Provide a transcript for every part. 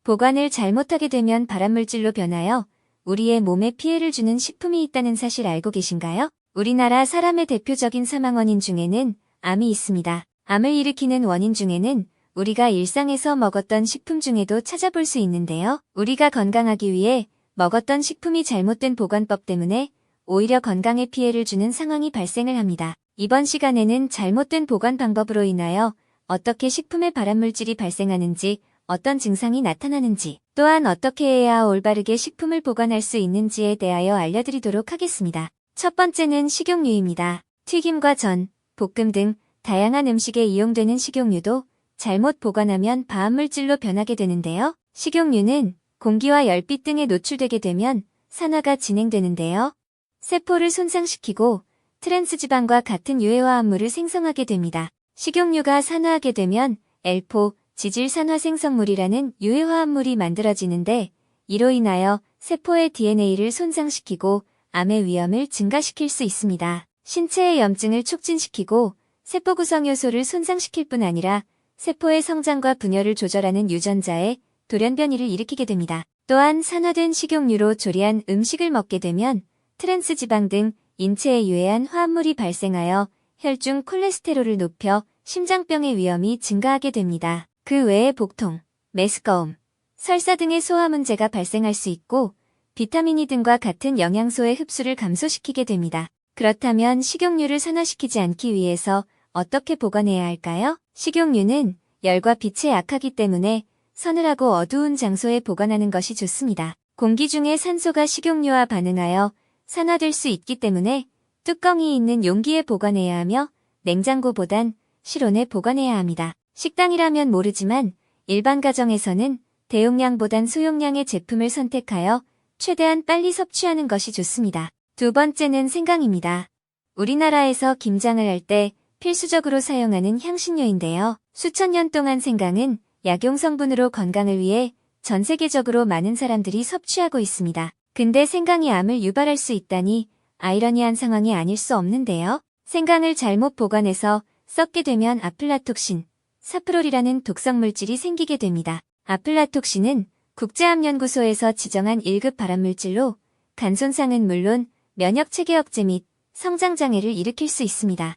보관을 잘못하게 되면 발암물질로 변하여 우리의 몸에 피해를 주는 식품이 있다는 사실 알고 계신가요? 우리나라 사람의 대표적인 사망 원인 중에는 암이 있습니다. 암을 일으키는 원인 중에는 우리가 일상에서 먹었던 식품 중에도 찾아볼 수 있는데요. 우리가 건강하기 위해 먹었던 식품이 잘못된 보관법 때문에 오히려 건강에 피해를 주는 상황이 발생을 합니다. 이번 시간에는 잘못된 보관 방법으로 인하여 어떻게 식품에 발암물질이 발생하는지, 어떤 증상이 나타나는지, 또한 어떻게 해야 올바르게 식품을 보관할 수 있는지에 대하여 알려드리도록 하겠습니다. 첫 번째는 식용유입니다. 튀김과 전, 볶음 등 다양한 음식에 이용되는 식용유도 잘못 보관하면 발암물질로 변하게 되는데요. 식용유는 공기와 열빛 등에 노출되게 되면 산화가 진행되는데요. 세포를 손상시키고 트랜스지방과 같은 유해화합물을 생성하게 됩니다. 식용유가 산화하게 되면 엘포, 지질산화 생성물이라는 유해화합물이 만들어지는데 이로 인하여 세포의 DNA를 손상시키고 암의 위험을 증가시킬 수 있습니다. 신체의 염증을 촉진시키고 세포 구성 요소를 손상시킬 뿐 아니라 세포의 성장과 분열을 조절하는 유전자의 돌연변이를 일으키게 됩니다. 또한 산화된 식용유로 조리한 음식을 먹게 되면 트랜스지방 등 인체에 유해한 화합물이 발생하여 혈중 콜레스테롤을 높여 심장병의 위험이 증가하게 됩니다. 그 외에 복통, 메스꺼움, 설사 등의 소화 문제가 발생할 수 있고 비타민 E 등과 같은 영양소의 흡수를 감소시키게 됩니다. 그렇다면 식용유를 산화시키지 않기 위해서 어떻게 보관해야 할까요? 식용유는 열과 빛에 약하기 때문에 서늘하고 어두운 장소에 보관하는 것이 좋습니다. 공기 중에 산소가 식용유와 반응하여 산화될 수 있기 때문에 뚜껑이 있는 용기에 보관해야 하며 냉장고보단 실온에 보관해야 합니다. 식당이라면 모르지만 일반 가정에서는 대용량보단 소용량의 제품을 선택하여 최대한 빨리 섭취하는 것이 좋습니다. 두 번째는 생강입니다. 우리나라에서 김장을 할 때 필수적으로 사용하는 향신료인데요. 수천 년 동안 생강은 약용 성분으로 건강을 위해 전 세계적으로 많은 사람들이 섭취하고 있습니다. 근데 생강이 암을 유발할 수 있다니 아이러니한 상황이 아닐 수 없는데요. 생강을 잘못 보관해서 썩게 되면 아플라톡신, 사프롤이라는 독성 물질이 생기게 됩니다. 아플라톡신은 국제암연구소에서 지정한 1급 발암물질로 간 손상은 물론 면역체계 억제 및 성장장애를 일으킬 수 있습니다.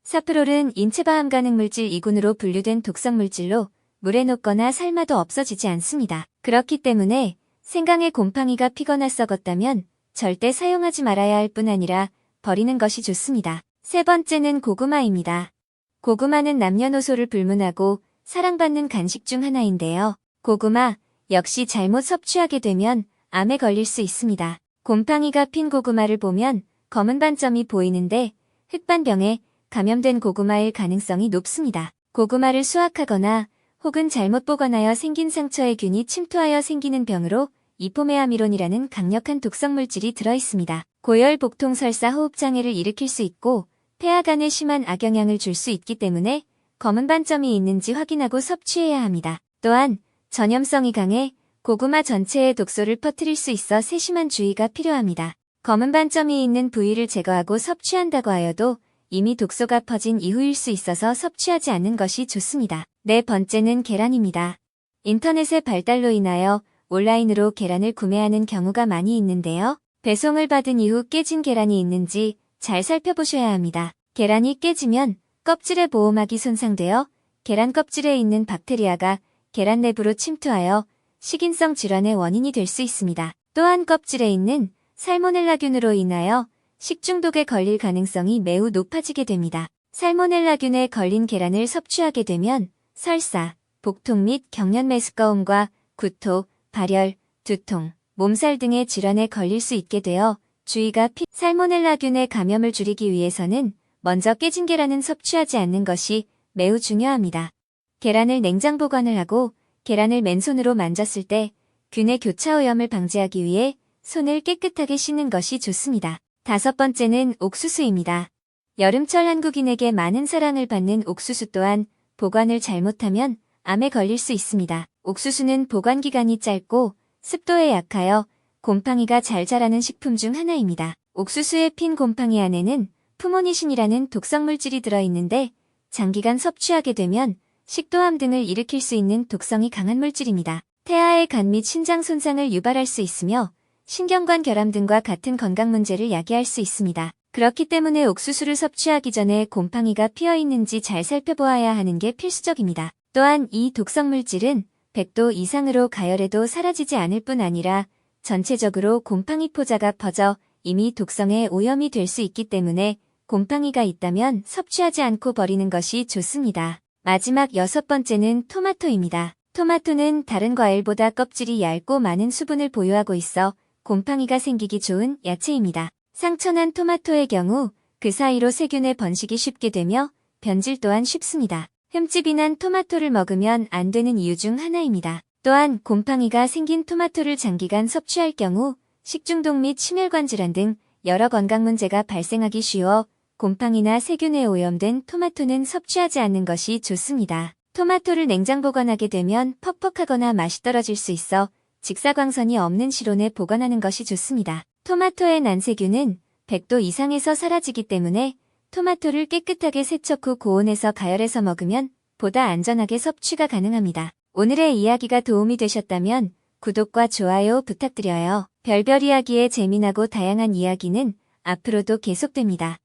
사프롤은 인체바암 가능 물질 2군으로 분류된 독성 물질로 물에 녹거나 삶아도 없어지지 않습니다. 그렇기 때문에 생강에 곰팡이가 피거나 썩었다면 절대 사용하지 말아야 할 뿐 아니라 버리는 것이 좋습니다. 세 번째는 고구마입니다. 고구마는 남녀노소를 불문하고 사랑받는 간식 중 하나인데요. 고구마 역시 잘못 섭취하게 되면 암에 걸릴 수 있습니다. 곰팡이가 핀 고구마를 보면 검은 반점이 보이는데 흑반병에 감염된 고구마일 가능성이 높습니다. 고구마를 수확하거나 혹은 잘못 보관하여 생긴 상처에 균이 침투하여 생기는 병으로 이포메아미론이라는 강력한 독성 물질이 들어있습니다. 고열, 복통, 설사, 호흡장애를 일으킬 수 있고 폐하간에 심한 악영향을 줄 수 있기 때문에 검은 반점이 있는지 확인하고 섭취해야 합니다. 또한 전염성이 강해 고구마 전체에 독소를 퍼뜨릴 수 있어 세심한 주의가 필요합니다. 검은 반점이 있는 부위를 제거하고 섭취한다고 하여도 이미 독소가 퍼진 이후일 수 있어서 섭취하지 않는 것이 좋습니다. 네 번째는 계란입니다. 인터넷의 발달로 인하여 온라인으로 계란을 구매하는 경우가 많이 있는데요. 배송을 받은 이후 깨진 계란이 있는지 잘 살펴보셔야 합니다. 계란이 깨지면 껍질의 보호막이 손상되어 계란 껍질에 있는 박테리아가 계란 내부로 침투하여 식인성 질환의 원인이 될 수 있습니다. 또한 껍질에 있는 살모넬라균으로 인하여 식중독에 걸릴 가능성이 매우 높아지게 됩니다. 살모넬라균에 걸린 계란을 섭취하게 되면 설사, 복통 및 경련 메스꺼움과 구토, 발열, 두통, 몸살 등의 질환에 걸릴 수 있게 되어 주의가 살모넬라균의 감염을 줄이기 위해서는 먼저 깨진 계란은 섭취하지 않는 것이 매우 중요합니다. 계란을 냉장 보관을 하고 계란을 맨손으로 만졌을 때 균의 교차 오염을 방지하기 위해 손을 깨끗하게 씻는 것이 좋습니다. 다섯 번째는 옥수수입니다. 여름철 한국인에게 많은 사랑을 받는 옥수수 또한 보관을 잘못하면 암에 걸릴 수 있습니다. 옥수수는 보관 기간이 짧고 습도에 약하여 곰팡이가 잘 자라는 식품 중 하나입니다. 옥수수에 핀 곰팡이 안에는 푸모니신이라는 독성 물질이 들어있는데 장기간 섭취하게 되면 식도암 등을 일으킬 수 있는 독성이 강한 물질입니다. 태아의 간 및 신장 손상을 유발할 수 있으며 신경관 결함 등과 같은 건강 문제를 야기할 수 있습니다. 그렇기 때문에 옥수수를 섭취하기 전에 곰팡이가 피어 있는지 잘 살펴보아야 하는 게 필수적입니다. 또한 이 독성 물질은 100도 이상으로 가열해도 사라지지 않을 뿐 아니라 전체적으로 곰팡이 포자가 퍼져 이미 독성에 오염이 될 수 있기 때문에 곰팡이가 있다면 섭취하지 않고 버리는 것이 좋습니다. 마지막 6번째는 토마토입니다. 토마토는 다른 과일보다 껍질이 얇고 많은 수분을 보유하고 있어 곰팡이가 생기기 좋은 야채입니다. 상처난 토마토의 경우 그 사이로 세균의 번식이 쉽게 되며 변질 또한 쉽습니다. 흠집이 난 토마토를 먹으면 안 되는 이유 중 하나입니다. 또한 곰팡이가 생긴 토마토를 장기간 섭취할 경우 식중독 및 심혈관 질환 등 여러 건강 문제가 발생하기 쉬워 곰팡이나 세균에 오염된 토마토는 섭취하지 않는 것이 좋습니다. 토마토를 냉장 보관하게 되면 퍽퍽하거나 맛이 떨어질 수 있어 직사광선이 없는 실온에 보관하는 것이 좋습니다. 토마토의 난세균은 100도 이상에서 사라지기 때문에 토마토를 깨끗하게 세척 후 고온에서 가열해서 먹으면 보다 안전하게 섭취가 가능합니다. 오늘의 이야기가 도움이 되셨다면 구독과 좋아요 부탁드려요. 별별 이야기의 재미나고 다양한 이야기는 앞으로도 계속됩니다.